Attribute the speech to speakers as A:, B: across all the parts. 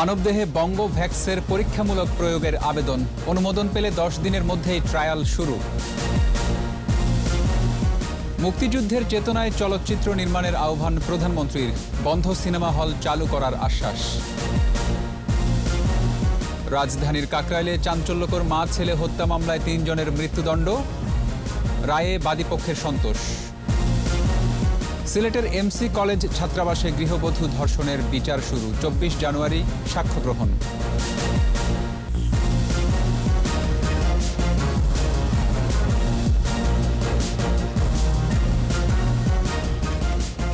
A: মানবদেহে বঙ্গভ্যাক্সের পরীক্ষামূলক প্রয়োগের আবেদন অনুমোদন পেলে 10 দিনের মধ্যেই ট্রায়াল শুরু। মুক্তিযুদ্ধের চেতনায় চলচ্চিত্র নির্মাণের আহ্বান প্রধানমন্ত্রীর, বন্ধ সিনেমা হল চালু করার আশ্বাস। রাজধানীর কাকরাইলে চাঞ্চল্যকর মা ছেলে হত্যা মামলায় 3 জনের মৃত্যুদণ্ড, রায়ে বাদীপক্ষের সন্তোষ। সিলেটের এমসি কলেজ ছাত্রাবাসে গৃহবধূ ধর্ষণের বিচার শুরু, 24 জানুয়ারি সাক্ষ্য গ্রহণ।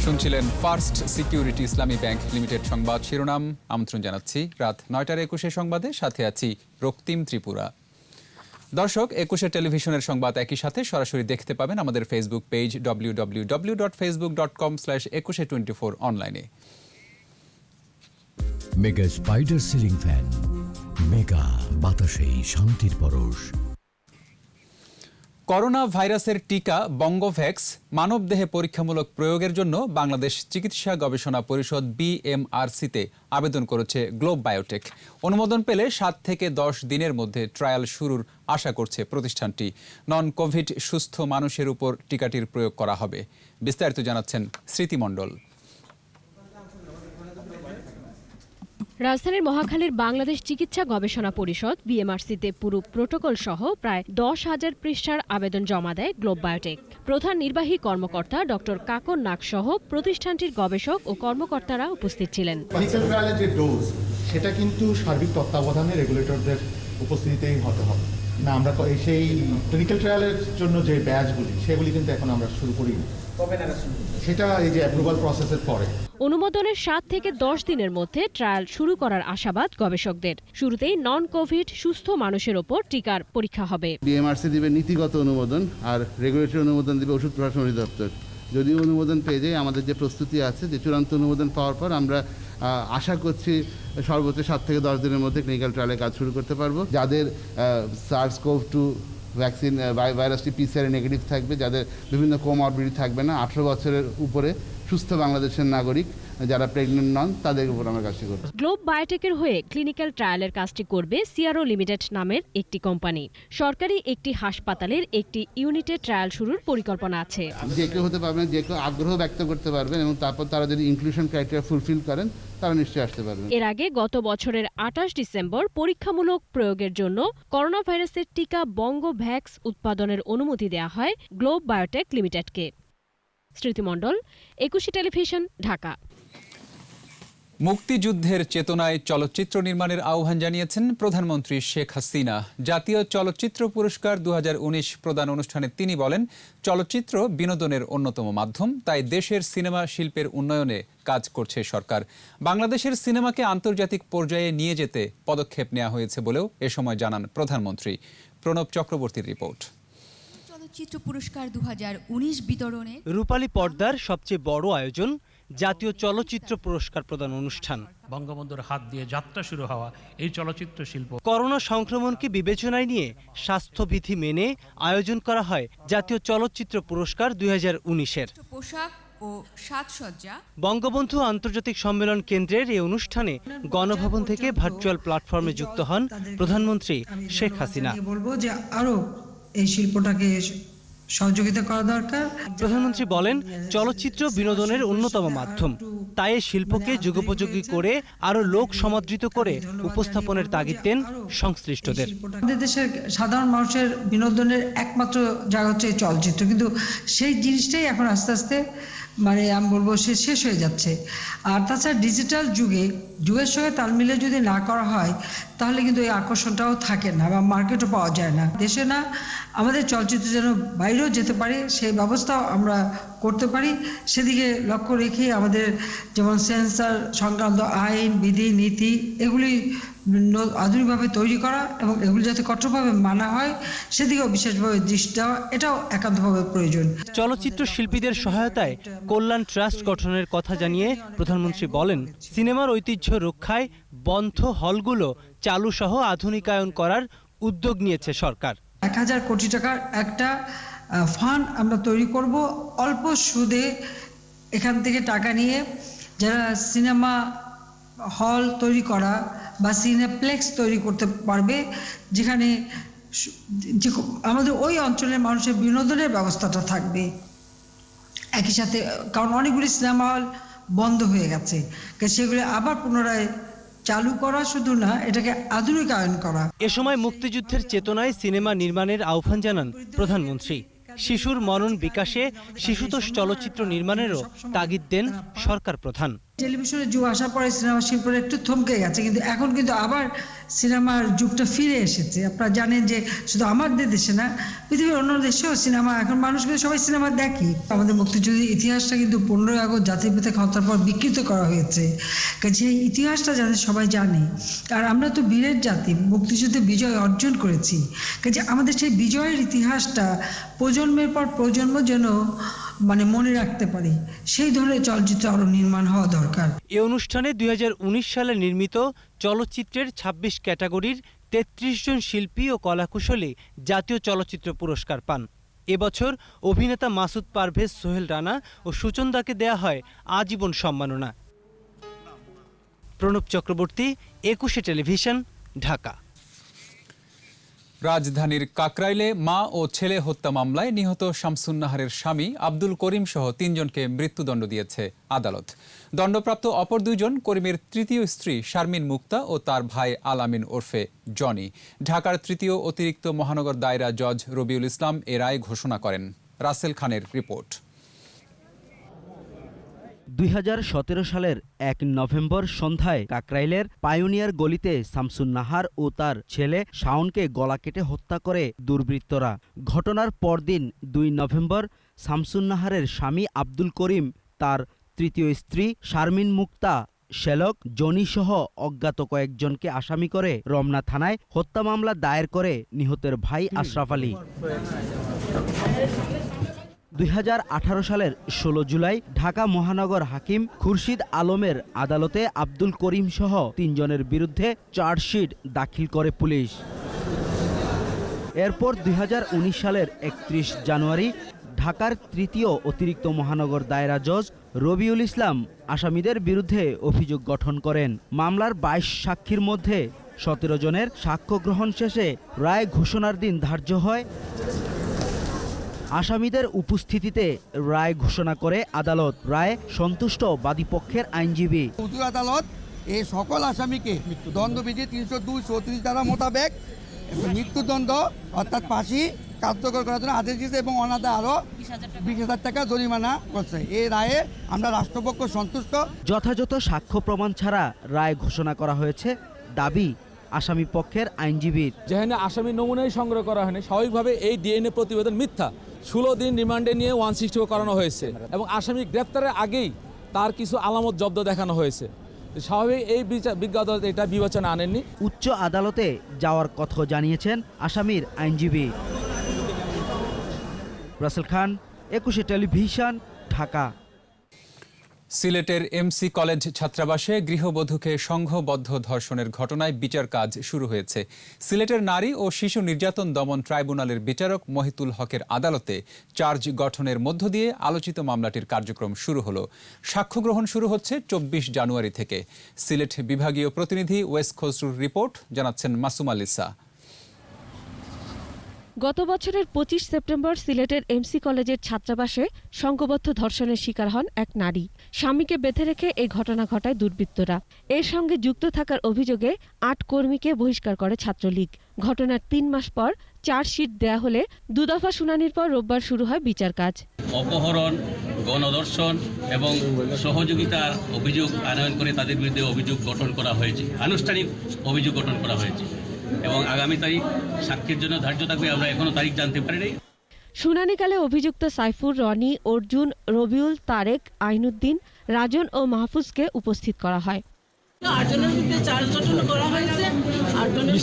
A: শুনছিলেন ফার্স্ট সিকিউরিটি ইসলামী ব্যাংক লিমিটেড সংবাদ শিরোনাম। আমন্ত্রণ জানাচ্ছি রাত 9টার 21 সংবাদে, সাথে আছি রক্তিম ত্রিপুরা। দর্শক, 21 টেলিভিশনের সংবাদ একই সাথে সরাসরি দেখতে পাবেন আমাদের ফেসবুক পেজ www.facebook.com/2124 অনলাইনে।
B: Mega spider ceiling fan, mega বাতাসে শান্তির পরশ।
A: করোনা ভাইরাসের টিকা বঙ্গভ্যাক্স মানবদেহে পরীক্ষামূলক প্রয়োগের জন্য বাংলাদেশ চিকিৎসা গবেষণা পরিষদ BMRC-তে আবেদন করেছে গ্লোব বায়োটেক। অনুমোদন পেলে 7 থেকে 10 দিনের মধ্যে ট্রায়াল শুরুর আশা করছে প্রতিষ্ঠানটি। নন কোভিড সুস্থ মানুষের উপর টিকাটির প্রয়োগ করা হবে। বিস্তারিত জানাচ্ছেন স্মৃতি মণ্ডল।
C: রাজধানীর মহাখালীর বাংলাদেশ চিকিৎসা গবেষণা পরিষদ BMRC-তে পুরো প্রোটোকল সহ প্রায় 10,000 পৃষ্ঠার আবেদন জমা দেয় গ্লোব বায়োটেক। প্রধান নির্বাহী কর্মকর্তা ডক্টর কাকন নাগ সহ প্রতিষ্ঠানটির গবেষক ও কর্মকর্তারা উপস্থিত ছিলেন।
D: ক্লিনিক্যাল ট্রায়ালের যে ডোজ, সেটা কিন্তু সার্বিক তত্ত্বাবধানে রেগুলেটরদের উপস্থিতিতেই হতে হবে না। আমরা সেই ক্লিনিক্যাল ট্রায়ালের জন্য যে ব্যাচগুলি, সেগুলি কিন্তু এখন আমরা শুরু করিনি, সেটা এই যে অ্যাপ্রুভাল প্রসেসের পরে।
C: অনুমোদনের 7 থেকে 10 দিনের মধ্যে ট্রায়াল শুরু করার আশাবাদ গবেষকদের। শুরুতেই নন কোভিড সুস্থ মানুষের ওপর টিকার পরীক্ষা হবে।
E: BMRC দিবে নীতিগত অনুমোদন, আর রেগুলেটরি অনুমোদন দিবে ওষুধ প্রশাসন অধিদপ্তর। যদি অনুমোদন পেয়ে যায়, আমাদের যে প্রস্তুতি আছে, যে চূড়ান্ত অনুমোদন পাওয়ার পর আমরা আশা করছি সর্বোচ্চ 7 থেকে 10 দিনের মধ্যে ক্লিনিক্যাল ট্রায়ালের কাজ শুরু করতে পারবো। যাদের SARS-CoV-2 ভ্যাকসিন ভাইরাসটি PCR নেগেটিভ থাকবে, যাদের বিভিন্ন কোমরবিডিটি থাকবে না, 18 বছরের উপরে সুস্থ বাংলাদেশের নাগরিক যারা প্রেগনেন্ট নন, তাদের উপর আমরা কাজটি করব।
C: গ্লোব বায়োটেকের হয়ে ক্লিনিক্যাল ট্রায়ালের কাজটি করবে CRO লিমিটেড নামের একটি কোম্পানি। সরকারি একটি হাসপাতালের একটি ইউনিটে ট্রায়াল শুরুর পরিকল্পনা আছে।
E: যে কেউ হতে পারবেন, যে কেউ আগ্রহ ব্যক্ত করতে পারবেন, এবং তারপর তারা যদি ইনক্লুশন ক্রাইটেরিয়া ফুলফিল করেন, তারা নিশ্চয়ই আসতে পারবেন।
C: এর আগে গত বছরের 28 ডিসেম্বর পরীক্ষামূলক প্রয়োগের জন্য করোনা ভাইরাসের টিকা বঙ্গভ্যাক্স উৎপাদনের অনুমতি দেওয়া হয় গ্লোব বায়োটেক লিমিটেডকে। স্মৃতি মণ্ডল, 21 টেলিভিশন, ঢাকা।
A: মুক্তিযুদ্ধের চেতনায় চলচ্চিত্র নির্মাণের আহ্বান জানিয়েছেন প্রধানমন্ত্রী শেখ হাসিনা। জাতীয় চলচ্চিত্র পুরস্কার 2019 প্রদান অনুষ্ঠানে তিনি বলেন, চলচ্চিত্র বিনোদনের অন্যতম মাধ্যম, তাই দেশের সিনেমা শিল্পের উন্নয়নে কাজ করছে সরকার। বাংলাদেশের সিনেমাকে আন্তর্জাতিক পর্যায়ে নিয়ে যেতে পদক্ষেপ নেওয়া হয়েছে বলেও এ সময় জানান প্রধানমন্ত্রী। প্রণব চক্রবর্তীর রিপোর্ট।
F: চলচ্চিত্র পুরস্কার 2019 বিতরণে
G: রূপালী পর্দার সবচেয়ে বড় আয়োজন জাতীয় চলচ্চিত্র পুরস্কার প্রদান অনুষ্ঠান।
H: বঙ্গবন্ধুর হাত দিয়ে যাত্রা শুরু হওয়া এই চলচ্চিত্র শিল্প
G: করোনা সংক্রমণকে বিবেচনায় নিয়ে স্বাস্থ্যবিধি মেনে আয়োজন করা হয় জাতীয় চলচ্চিত্র পুরস্কার 2019-এর।
F: পোশাক ও সাজসজ্জা।
G: বঙ্গবন্ধু আন্তর্জাতিক সম্মেলন কেন্দ্রের এই অনুষ্ঠানে গণভবন থেকে ভার্চুয়াল প্ল্যাটফর্মে যুক্ত হন প্রধানমন্ত্রী শেখ হাসিনা।
I: বলবো যে আরো এই শিল্পটাকে সহযোগিতা করা দরকার।
G: প্রধানমন্ত্রী বলেন, চলচ্চিত্র বিনোদনের অন্যতম মাধ্যম, তাই এই শিল্পকে যুগোপযোগী করে আরো লোক সমাদৃত করে উপস্থাপনের তাগিদ দেন সংশ্লিষ্টদের।
I: আমাদের দেশের সাধারণ মানুষের বিনোদনের একমাত্র জায়গা হচ্ছে চলচ্চিত্র, কিন্তু সেই জিনিসটাই এখন আস্তে আস্তে আমি বলবো শেষ হয়ে যাচ্ছে। আর তাছাড়া ডিজিটাল যুগের সঙ্গে তাল মিলে যদি না করা হয়, তাহলে কিন্তু এই আকর্ষণটাও থাকে না বা মার্কেটও পাওয়া যায় না। দেশে না, আমাদের চলচ্চিত্র যেন বাইরেও যেতে পারে, সেই ব্যবস্থাও আমরা করতে পারি। সেদিকে লক্ষ্য রেখে আমাদের যেমন সেন্সর সংক্রান্ত আইন, বিধি, নীতি এগুলি আধুনিকভাবে তৈরি করা এবং এগুলি যাতে কঠোরভাবে মানা হয়, সেদিকেও বিশেষভাবে দৃষ্টি দেওয়া, এটাও একান্তভাবে প্রয়োজন।
G: চলচ্চিত্র শিল্পীদের সহায়তায় কল্যাণ ট্রাস্ট গঠনের কথা জানিয়ে প্রধানমন্ত্রী বলেন, সিনেমার ঐতিহ্য রক্ষায় বন্ধ হলগুলো চালু সহ আধুনিকায়ন করার উদ্যোগ নিয়েছে সরকার।
I: 1000 কোটি টাকার একটা ফান্ড আমরা তৈরি করব, অল্প সুদে এখান থেকে টাকা নিয়ে যারা সিনেমা হল তৈরি করা বা সিনেপ্লেক্স তৈরি করতে পারবে, যেখানে আমাদের ওই অঞ্চলের মানুষের বিনোদনের ব্যবস্থাটা থাকবে একই সাথে। কারণ অনেকগুলি সিনেমা হল বন্ধ হয়ে গেছে, সেগুলো আবার পুনরায় চালু করা শুধু না, এটাকে আধুনিকায়ন করা।
G: এ সময় মুক্তিযুদ্ধের চেতনায় সিনেমা নির্মাণের আহ্বান জানান প্রধানমন্ত্রী। শিশুর মনন বিকাশে শিশুতোষ চলচ্চিত্র নির্মাণেরও তাগিদ দেন সরকার প্রধান।
I: টেলিভিশনে যুগ আসার পরে সিনেমা শিল্পটা একটু থমকে গেছে, কিন্তু এখন কিন্তু আবার সিনেমার যুগটা ফিরে এসেছে। আপনারা জানেন যে শুধু আমাদের দেশে না, পৃথিবীর অন্য দেশেও সিনেমা, এখন মানুষ কিন্তু সবাই সিনেমা দেখে। আমাদের মুক্তিযুদ্ধের ইতিহাসটা কিন্তু 15ই আগস্ট জাতির পিতা হত্যার পর বিকৃত করা হয়েছে, সেই ইতিহাসটা যাতে সবাই জানে। আর আমরা তো বীরের জাতি, মুক্তিযুদ্ধে বিজয় অর্জন করেছি, কাজে আমাদের সেই বিজয়ের ইতিহাসটা প্রজন্মের পর প্রজন্ম যেন মনে রাখতে পারি, সেই ধরনের চলচ্চিত্র আরো নির্মাণ হওয়া দরকার।
G: এই অনুষ্ঠানে 2019 সালে নির্মিত চলচ্চিত্রের 26 ক্যাটাগরির 33 জন শিল্পী ও কলাকুশলী জাতীয় চলচ্চিত্র পুরস্কার পান। এবছর অভিনেতা মাসুদ পারভেজ, সোহেল রানা ও সুচন্দাকে দেয়া হয় আজীবন সম্মাননা। প্রণব চক্রবর্তী, 21 টেলিভিশন, ঢাকা।
A: রাজধানীর কাকরাইলে মা ও ছেলে হত্যা মামলায় নিহত শামসুন্নাহারের স্বামী আব্দুল করিম সহ 3 জনকে মৃত্যুদণ্ড দিয়েছে আদালত। দণ্ডপ্রাপ্ত অপর 2 জন করিমের তৃতীয় স্ত্রী শারমিন মুক্তা ও তার ভাই আলামিন ওরফে জনি। ঢাকার তৃতীয় অতিরিক্ত মহানগর দায়রা জজ রবিউল ইসলাম এ রায় ঘোষণা করেন। রাসেল খানের রিপোর্ট।
J: 2017 সালের 1 নভেম্বর সন্ধ্যায় কাকরাইলের পায়োনিয়ার গলিতে শামসুন্নাহার ও তার ছেলে শাওনকে গলা কেটে হত্যা করে দুর্বৃত্তরা। ঘটনার পরদিন 2 নভেম্বর শামসুন্নাহারের স্বামী আব্দুল করিম, তার তৃতীয় স্ত্রী শারমিন মুক্তা, শ্যালক জনিসহ অজ্ঞাত কয়েকজনকে আসামি করে রমনা থানায় হত্যা মামলা দায়ের করে নিহতের ভাই আশরাফ আলী। 2018 সালের 16 জুলাই ঢাকা মহানগর হাকিম খুরশিদ আলমের আদালতে আব্দুল করিম সহ 3 জনের বিরুদ্ধে চার্জশিট দাখিল করে পুলিশ। এরপর 2019 সালের 31 জানুয়ারি ঢাকার তৃতীয় অতিরিক্ত মহানগর দায়রা জজ রবিউল ইসলাম আসামিদের বিরুদ্ধে অভিযোগ গঠন করেন। মামলার 22 সাক্ষীর মধ্যে 17 জনের সাক্ষ্য গ্রহণ শেষে রায় ঘোষণার দিন ধার্য হয়। আসামিদের উপস্থিতিতে রায় ঘোষণা করে আদালত। রায়ে সন্তুষ্ট বাদীপক্ষের আইনজীবী।
K: আদালত এই সকল আসামিকে দণ্ডবিধি 302-34 ধারা মোতাবেক মৃত্যুদণ্ড অর্থাৎ ফাঁসি কার্যকর করার জন্য আদেশ দিয়েছে এবং অনাদা আরও 20,000 টাকা জরিমানা করছে। এই রায়ে আমরা রাষ্ট্রপক্ষ সন্তুষ্ট।
J: যথাযথ সাক্ষ্য প্রমাণ ছাড়া রায় ঘোষণা করা হয়েছে দাবি আসামি পক্ষের আইনজীবীর।
L: যেখানে আসামি নমুনাই সংগ্রহ করা হয়নি, স্বাভাবিকভাবে এই ডিএনএ প্রতিবেদন মিথ্যা। 16 দিন রিমান্ডে নিয়ে 160 করানো হয়েছে এবং আসামি গ্রেপ্তারের আগেই তার কিছু আলামত জব্দ দেখানো হয়েছে। স্বাভাবিক এই বিজ্ঞ আদালত এটা বিবেচনা আনেননি।
J: উচ্চ আদালতে যাওয়ার কথা জানিয়েছেন আসামির আইনজীবী। রাসেল খান, 21 টেলিভিশন, ঢাকা।
A: সিলেটের এমসি কলেজ ছাত্রাবাসে গৃহবধূকে সংঘবদ্ধ ধর্ষণের ঘটনায় বিচার কাজ শুরু হয়েছে। সিলেটের নারী ও শিশু নির্যাতন দমন ট্রাইব্যুনালের বিচারক মহিতুল হকের আদালতে চার্জ গঠনের মধ্য দিয়ে আলোচিত মামলাটির কার্যক্রম শুরু হলো। সাক্ষ্য গ্রহণ শুরু হচ্ছে 24 জানুয়ারি থেকে। সিলেট বিভাগীয় প্রতিনিধি ওয়েস খসরুর রিপোর্ট, জানাচ্ছেন মাসুম আলিসা।
C: গত বছরের 25 সেপ্টেম্বর সিলেটের এমসি কলেজের ছাত্রাবাসে সংঘবদ্ধ ধর্ষণের শিকার হন এক নারী। স্বামীকে বেঁধে রেখে এই ঘটনা ঘটায় দুর্বৃত্তরা। এর সঙ্গে যুক্ত থাকার অভিযোগে 8 কর্মীকে বহিষ্কার করে ছাত্রলীগ। ঘটনার 3 মাস পর চার্জশিট দেয়া হলে 2 দফা শুনানির পর রোববার শুরু হয় বিচার কাজ।
M: অপহরণ, গণধর্ষণ এবং সহযোগিতার অভিযোগ আনয়ন করে তাদের বিরুদ্ধে অভিযোগ গঠন করা হয়েছে, আনুষ্ঠানিক অভিযোগ গঠন করা হয়েছে এবং আগামী তারিখ সাক্ষীর জন্য ধার্য থাকবে। আমরা এখনো তারিখ জানতে পারিনি।
C: শুনানিকালে অভিযুক্ত সাইফুর, রনি, অর্জুন, রবিউল, তারেক, আইনুদ্দিন, রাজন ও মাহফুজকে উপস্থিত করা হয়।
N: 8 জনের বিরুদ্ধে চার্জ গঠন করা হয়েছে, 8 জনের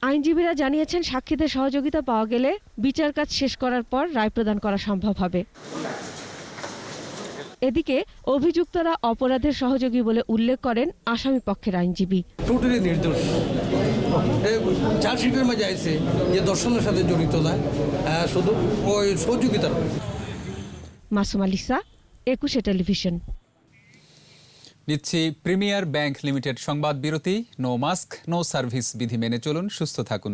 C: আইনজীবীরা জানিয়েছেন সাক্ষীদের সহযোগিতা পাওয়া গেলে বিচার কাজ শেষ করার পর রায় প্রদান করা সম্ভব হবে। এদিকে অভিযুক্তরা অপরাধের সহযোগী বলে উল্লেখ করেন আসামি পক্ষের আইনজীবী।
O: টোটালি নির্দোষ। চার্জশিটের মধ্যে আছে যে দর্শনের সাথে জড়িত না, শুধু ওই সহযোগিতা।
C: মাসুম আলিসা, একুশে টেলিভিশন।
A: নিচ্ছি প্রিমিয়ার ব্যাংক লিমিটেড সংবাদ বিরতি। নো মাস্ক নো সার্ভিস বিধি মেনে চলুন, সুস্থ থাকুন।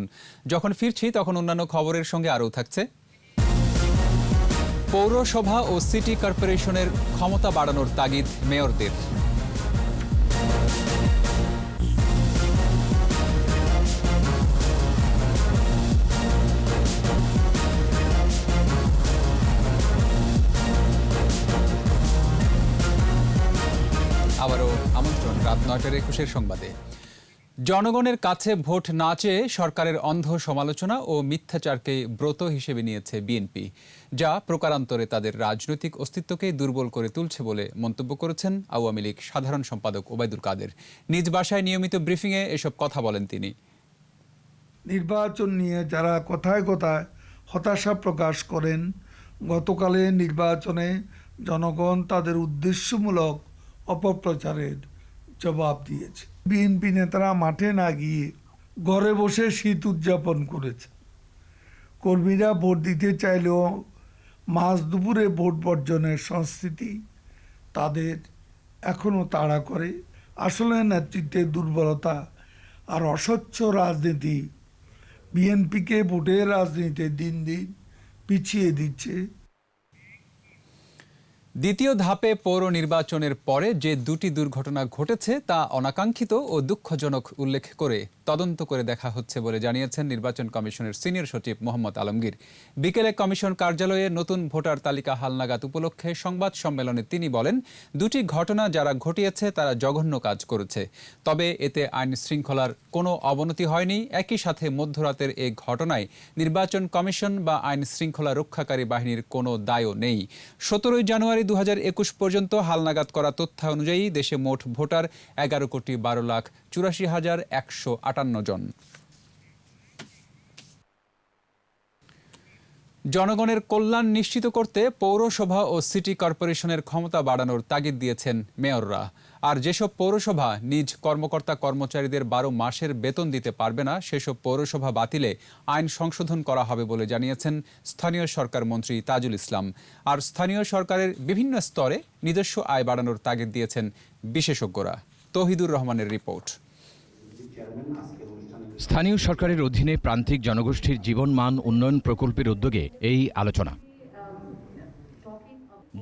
A: যখন ফিরছি তখন অন্যান্য খবরের সঙ্গে আরও থাকছে পৌরসভা ও সিটি কর্পোরেশনের ক্ষমতা বাড়ানোর তাগিদ মেয়রদের। আবারও আমন্ত্রণ রাত ৯টার ২১ সংবাদে। জনগণের কাছে ভোট না চেয়ে সরকারের অন্ধ সমালোচনা ও মিথ্যাচারকে ব্রত হিসেবে নিয়েছে বিএনপি, যা প্রকারান্তরে তাদের রাজনৈতিক অস্তিত্বকে দুর্বল করে তুলছে বলে মন্তব্য করেছেন আওয়ামী লীগ সাধারণ সম্পাদক ওবায়দুল কাদের। নিজ বাসায় নিয়মিত ব্রিফিংয়ে এসব কথা বলেন তিনি।
P: নির্বাচন নিয়ে যারা কথায় কথায় হতাশা প্রকাশ করেন, গতকালের নির্বাচনে জনগণ তাদের উদ্দেশ্যমূলক অপপ্রচারের জবাব দিয়েছে। বিএনপি নেতারা মাঠে না গিয়ে ঘরে বসে শীত উদযাপন করেছে। কর্মীরা ভোট দিতে চাইলেও মাঝ দুপুরে ভোট বর্জনের সংস্কৃতি তাদের এখনও তাড়া করে। আসলে নেতৃত্বের দুর্বলতা আর অস্বচ্ছ রাজনীতি বিএনপিকে ভোটের রাজনীতিতে দিন দিন পিছিয়ে দিচ্ছে।
A: দ্বিতীয় ধাপে পৌর নির্বাচনের পরে যে দুটি দুর্ঘটনা ঘটেছে তা অনাকাঙ্ক্ষিত ও দুঃখজনক উল্লেখ করে তদন্ত করে দেখা হচ্ছে বলে জানিয়েছেন নির্বাচন কমিশনের সিনিয়র সচিব মোহাম্মদ আলমগীর। বিকেলে কমিশন কার্যালয়ে নতুন ভোটার তালিকা হালনাগাদ উপলক্ষে সংবাদ সম্মেলনে তিনি বলেন, দুটি ঘটনা যারা ঘটিয়েছে তারা জঘন্য কাজ করেছে, তবে এতে আইন শৃঙ্খলার কোনো অবনতি হয়নি। একই সাথে মধ্যরাতের এই ঘটনায় নির্বাচন কমিশন বা আইন শৃঙ্খলা রক্ষাকারী বাহিনীর কোনো দায়ও নেই। 17 জানুয়ারি 2021 পর্যন্ত হালনাগাদ করা তথ্য অনুযায়ী দেশে মোট ভোটার 11,12,84,158 জন। জনগণের কল্যাণ নিশ্চিত করতে পৌরসভা ও সিটি কর্পোরেশনের ক্ষমতা বাড়ানোর তাগিদ দিয়েছেন মেয়ররা। আর যেসব পৌরসভা নিজ কর্মকর্তা কর্মচারীদের 12 মাসের বেতন দিতে পারবে না, সেসব পৌরসভা বাতিলে আইন সংশোধন করা হবে বলে জানিয়েছেন স্থানীয় সরকার মন্ত্রী তাজুল ইসলাম। আর স্থানীয় সরকারের বিভিন্ন স্তরে নিজস্ব আয় বাড়ানোর তাগিদ দিয়েছেন বিশেষজ্ঞরা। তৌহিদুর রহমানের রিপোর্ট।
Q: স্থানীয় সরকারের অধীনে প্রান্তিক জনগোষ্ঠীর জীবনমান উন্নয়ন প্রকল্পের উদ্যোগে এই আলোচনা।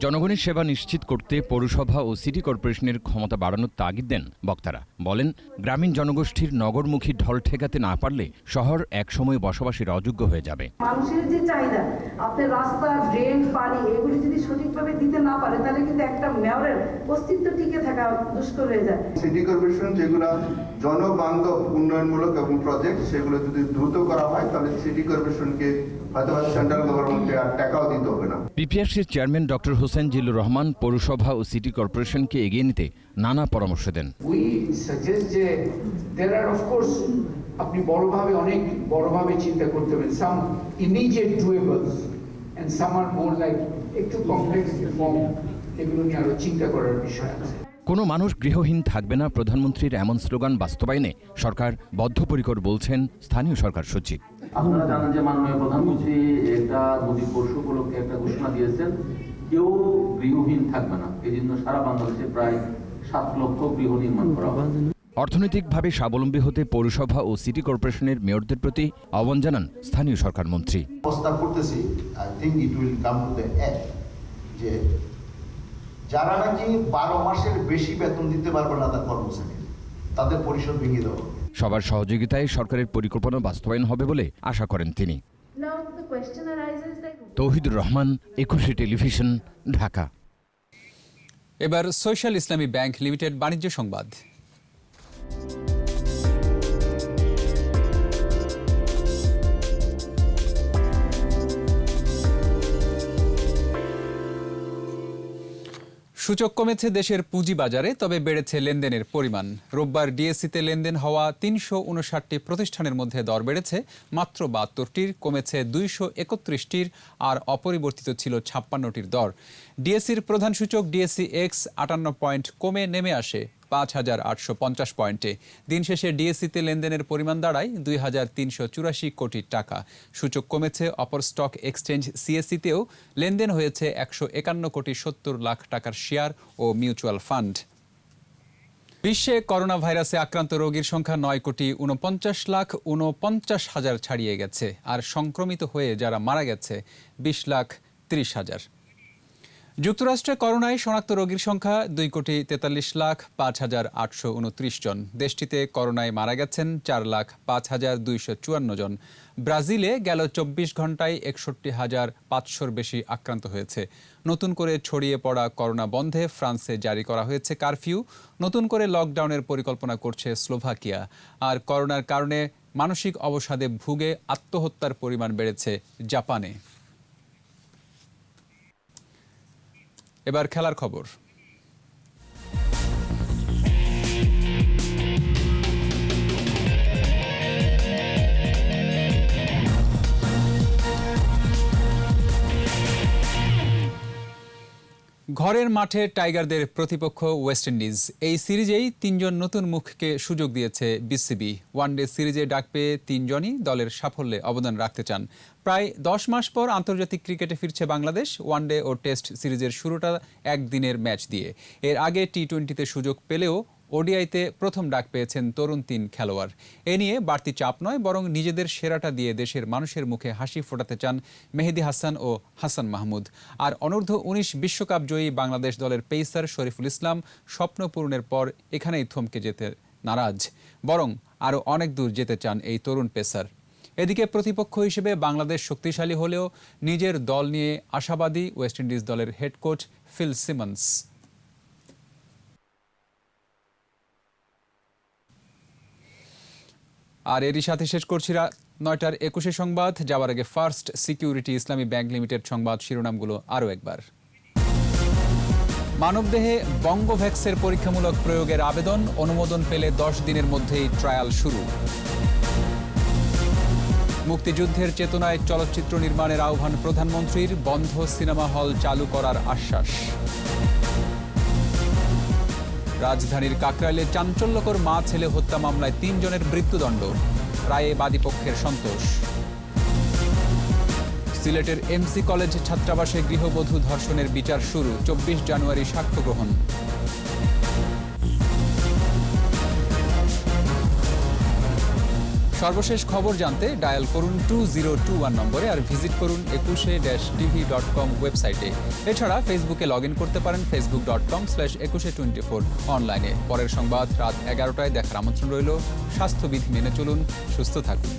Q: জনগণের সেবা নিশ্চিত করতে পৌরসভা ও সিটি কর্পোরেশনের ক্ষমতা বাড়ানোর তাগিদ দেন বক্তারা। বলেন, গ্রামীণ জনগোষ্ঠীর নগরমুখী ঢল ঠেকাতে না পারলে শহর একসময় বসবাসের অযোগ্য হয়ে যাবে।
R: মানুষের যে চাহিদা, আপনার রাস্তা, ড্রেন, পানি এগুলি যদি সঠিকভাবে দিতে না পারে তাহলে কিন্তু একটা মেয়রের অস্তিত্ব টিকে থাকা দুষ্কর হয়ে যায়।
S: সিটি কর্পোরেশন যেগুলো জনবান্ধব উন্নয়নমূলক এবং প্রজেক্ট, সেগুলো যদি দ্রুত করা হয় তাহলে সিটি কর্পোরেশনকে হয়তো সেন্ট্রাল গভর্নমেন্টে আর টাকাও দিতে হবে না।
Q: পিপিআরসির চেয়ারম্যান ডক্টর হোসেন জিল্লুর রহমান পৌরসভা ও সিটি কর্পোরেশনকে এগিয়ে নিতে নানা পরামর্শ দেন।
T: আপনি অনেক বড়ভাবে চিন্তা করতে হবে। Some immediate doables and some আর মোর লাইক একটু কমপ্লেক্স রিফর্ম, এগুলো নিয়ে আরো চিন্তা করার বিষয় আছে।
Q: কোনো মানুষ গৃহহীন থাকবে না, প্রধানমন্ত্রীর এমন স্লোগান বাস্তবায়নে সরকার বদ্ধপরিকর বলছেন স্থানীয় সরকার সচিব।
U: আপনারা জানেন যে মাননীয় প্রধানমন্ত্রী এটা মোদীর পরশু উপলক্ষে একটা ঘোষণা দিয়েছেন, কেউ গৃহহীন থাকবে না। এই জন্য সারা বাংলাদেশে প্রায় 7 লক্ষ গৃহ নির্মাণ করা হবে।
Q: অর্থনৈতিকভাবে স্বাবলম্বী হতে পৌরসভা ও সিটি কর্পোরেশনের মেয়রদের প্রতি আহ্বান জানান স্থানীয় সরকার মন্ত্রী।
V: প্রস্তাব করতেছি, I think it will come to the end, যে যারা নাকি 12 মাসের বেশি বেতন দিতে পারবে না তার কর্মচারী, তাদের পরিষদ ভেঙে দেওয়া হবে।
Q: সবার সহযোগিতায় সরকারের পরিকল্পনা বাস্তবায়ন হবে বলে আশা করেন তিনি। তৌহিদুর রহমান, 21 টেলিভিশন, ঢাকা।
A: এবার সোশ্যাল ইসলামী ব্যাংক লিমিটেড বাণিজ্য সংবাদ। সূচক কমেছে দেশের পুঁজিবাজারে, তবে বেড়েছে লেনদেনের পরিমাণ। রোববার ডিএসসিতে লেনদেন হওয়া 359টি প্রতিষ্ঠানের মধ্যে দর বেড়েছে মাত্র 72টির, কমেছে 231টির, আর অপরিবর্তিত ছিল 56টির দর। ডিএসসির প্রধান সূচক ডিএসসি এক্স 58 পয়েন্ট কমে নেমে আসে 5,850 পয়েন্টে। দিন শেষে ডিএসসিতে লেনদেনের পরিমাণ দাঁড়ায় 2,384 কোটি টাকা। সূচক কমেছে। অপর স্টক এক্সচেঞ্জ সিএসসিতেও লেনদেন হয়েছে 151 কোটি 70 লাখ টাকার শেয়ার ও মিউচুয়াল ফান্ড। বিশ্বে করোনা ভাইরাসে আক্রান্ত রোগীর সংখ্যা 9,49,49,000 ছাড়িয়ে গেছে। আর সংক্রমিত হয়ে যারা মারা গেছে 20,30,000। যুক্তরাষ্ট্রে করোনায় শনাক্ত রোগীর সংখ্যা 2,43,05,829 জন। দেশটিতে করোনায় মারা গেছেন 4,05,254 জন। ব্রাজিলে গেল 24 ঘন্টায় 61,500-র বেশি আক্রান্ত হয়েছে। নতুন করে ছড়িয়ে পড়া করোনা বন্ধে ফ্রান্সে জারি করা হয়েছে কারফিউ। নতুন করে লকডাউনের পরিকল্পনা করছে স্লোভাকিয়া। আর করোনার কারণে মানসিক অবসাদে ভুগে আত্মহত্যার পরিমাণ বেড়েছে জাপানে। এবার খেলার খবর। ঘরের মাঠে টাইগারদের প্রতিপক্ষ ওয়েস্ট ইন্ডিজ। এই সিরিজেই 3 জন নতুন মুখকে সুযোগ দিয়েছে বিসিবি। ওয়ানডে সিরিজে ডাক পেয়ে 3 জনই দলের সাফল্যে অবদান রাখতে চান। প্রায় 10 মাস পর আন্তর্জাতিক ক্রিকেটে ফিরছে বাংলাদেশ। ওয়ানডে ও টেস্ট সিরিজের শুরুটা একদিনের ম্যাচ দিয়ে। এর আগে টি-20তে সুযোগ পেলেও ওডিআইতে প্রথম ডাক পেয়েছেন তরুণ 3 খেলোয়াড়। এ নিয়ে বাড়তি চাপ নয়, বরং নিজেদের সেরাটা দিয়ে দেশের মানুষের মুখে হাসি ফোটাতে চান মেহেদী হাসান ও হাসান মাহমুদ। আর অনূর্ধ্ব-19 বিশ্বকাপ জয়ী বাংলাদেশ দলের পেসার শরীফুল ইসলাম স্বপ্ন পূরণের পর এখানেই থমকে যেতে নারাজ, বরং আরও অনেক দূর যেতে চান এই তরুণ পেসার। এদিকে প্রতিপক্ষ হিসেবে বাংলাদেশ শক্তিশালী হলেও নিজের দল নিয়ে আশাবাদী ওয়েস্ট ইন্ডিজ দলের হেড কোচ ফিল সিমন্স। আর এরই সাথে শেষ করছি 9টার 21 সংবাদ। যাওয়ার আগে ফার্স্ট সিকিউরিটি ইসলামী ব্যাংক লিমিটেড সংবাদ শিরোনামগুলো আরও একবার। মানবদেহে বঙ্গভ্যাক্সের পরীক্ষামূলক প্রয়োগের আবেদন। অনুমোদন পেলে 10 দিনের মধ্যেই ট্রায়াল শুরু। মুক্তিযুদ্ধের চেতনায় চলচ্চিত্র নির্মাণের আহ্বান প্রধানমন্ত্রীর। বন্ধ সিনেমা হল চালু করার আশ্বাস। রাজধানীর কাকরাইলে চাঞ্চল্যকর মা ছেলে হত্যা মামলায় 3 জনের মৃত্যুদণ্ড। রায়ে বাদীপক্ষের সন্তোষ। সিলেটের এমসি কলেজ ছাত্রাবাসে গৃহবধূ ধর্ষণের বিচার শুরু। 24 জানুয়ারি সাক্ষ্য গ্রহণ। সর্বশেষ খবর জানতে ডায়াল করুন 2021 নম্বরে আর ভিজিট করুন 21-tv.com ওয়েবসাইটে। এছাড়া ফেসবুকে লগ ইন করতে পারেন facebook.com/2124 অনলাইনে। পরের সংবাদ রাত 11টায় দেখার আমন্ত্রণ রইল। স্বাস্থ্যবিধি মেনে চলুন, সুস্থ থাকুন।